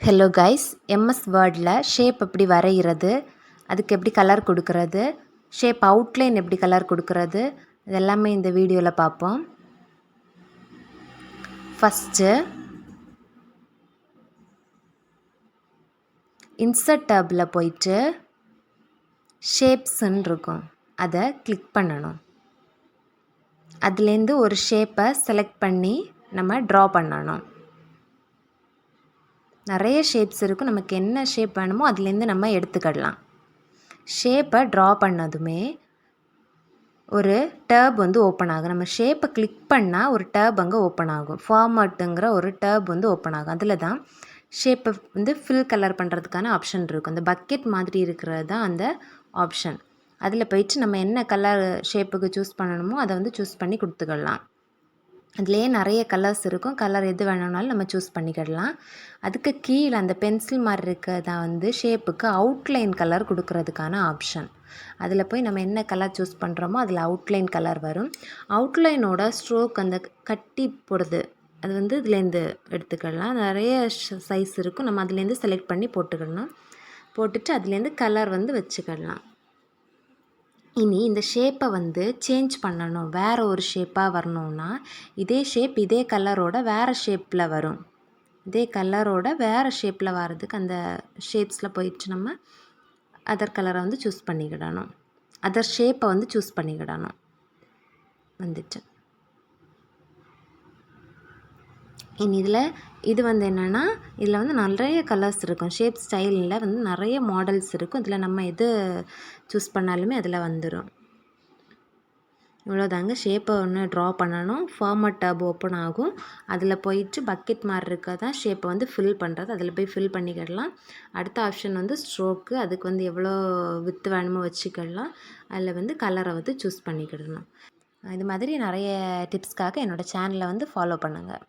Hello guys, MS வேர்டில் shape எப்படி வரைகிறது, அதுக்கு எப்படி கலர் கொடுக்கறது, ஷேப் அவுட்லைன் எப்படி கலர் கொடுக்கறது, இதெல்லாமே இந்த வீடியோவில் பார்ப்போம். ஃபஸ்ட்டு இன்சர்ட் டேபில் போயிட்டு ஷேப்ஸ்ன்னு இருக்கும், அதை கிளிக் பண்ணணும். அதுலேருந்து ஒரு ஷேப்பை செலக்ட் பண்ணி நம்ம ட்ரா பண்ணணும். நிறைய ஷேப்ஸ் இருக்கும், நமக்கு என்ன ஷேப் வேணுமோ அதுலேருந்து நம்ம எடுத்துக்கிடலாம். ஷேப்பை ட்ரா பண்ணதுமே ஒரு டேப் ஓப்பன் ஆகும். நம்ம ஷேப்பை கிளிக் பண்ணால் ஒரு டேப் அங்கே ஓப்பன் ஆகும். ஃபார்மேட்டுங்கிற ஒரு டேப் ஓப்பன் ஆகும். அதில் தான் ஷேப்பை ஃபில் கலர் பண்ணுறதுக்கான ஆப்ஷன் இருக்கும். அந்த பக்கெட் மாதிரி இருக்கிறது தான் அந்த ஆப்ஷன். அதில் போயிட்டு நம்ம என்ன கலர் ஷேப்புக்கு சூஸ் பண்ணணுமோ அதை சூஸ் பண்ணி கொடுத்துக்கலாம். அதுலேயே நிறைய கலர்ஸ் இருக்கும். கலர் எது வேணும்னாலும் நம்ம சூஸ் பண்ணிக்கிடலாம். அதுக்கு கீழே அந்த பென்சில் மாதிரி இருக்கிறதான் ஷேப்புக்கு அவுட்லைன் கலர் கொடுக்கறதுக்கான ஆப்ஷன். அதில் போய் நம்ம என்ன கலர் சூஸ் பண்ணுறோமோ அதில் அவுட்லைன் கலர் வரும். அவுட்லைனோட ஸ்ட்ரோக் அந்த கட்டி போடுறது அது இதுலேருந்து எடுத்துக்கிடலாம். நிறைய சைஸ் இருக்கும், நம்ம அதுலேருந்து செலக்ட் பண்ணி போட்டுக்கிடணும். போட்டுட்டு அதுலேருந்து கலர் வச்சுக்கிடலாம். இனி இந்த ஷேப்பை சேஞ்ச் பண்ணணும், வேறு ஒரு ஷேப்பாக வரணுன்னா இதே ஷேப் இதே கலரோட வேறு ஷேப்பில் வரும். இதே கலரோட வேறு ஷேப்பில் வர்றதுக்கு அந்த ஷேப்ஸில் போயிட்டு நம்ம அதர் கலரை சூஸ் பண்ணிக்கிடணும். அதர் ஷேப்பை சூஸ் பண்ணிக்கிடணும். வந்துட்டு இனி இது என்னென்னா இதில் நிறைய கலர்ஸ் இருக்கும். ஷேப் ஸ்டைலில் நிறைய மாடல்ஸ் இருக்கும். இதில் நம்ம எது சூஸ் பண்ணாலுமே அதில் வந்துடும். இவ்வளோதாங்க. ஷேப்பை ட்ரா பண்ணணும். ஃபார்மட் டேப் ஓப்பன் ஆகும். அதில் போயிட்டு பக்கெட் மாதிரி இருக்கதான் ஷேப்பை ஃபில் பண்ணுறது. அதில் போய் ஃபில் பண்ணிக்கிடலாம். அடுத்த ஆப்ஷன் ஸ்ட்ரோக்கு, அதுக்கு எவ்வளோ வித்து வேணுமோ வச்சுக்கிடலாம். அதில் கலரை சூஸ் பண்ணிக்கிடணும். இது மாதிரி நிறைய டிப்ஸ்க்காக என்னோடய சேனலை ஃபாலோ பண்ணுங்கள்.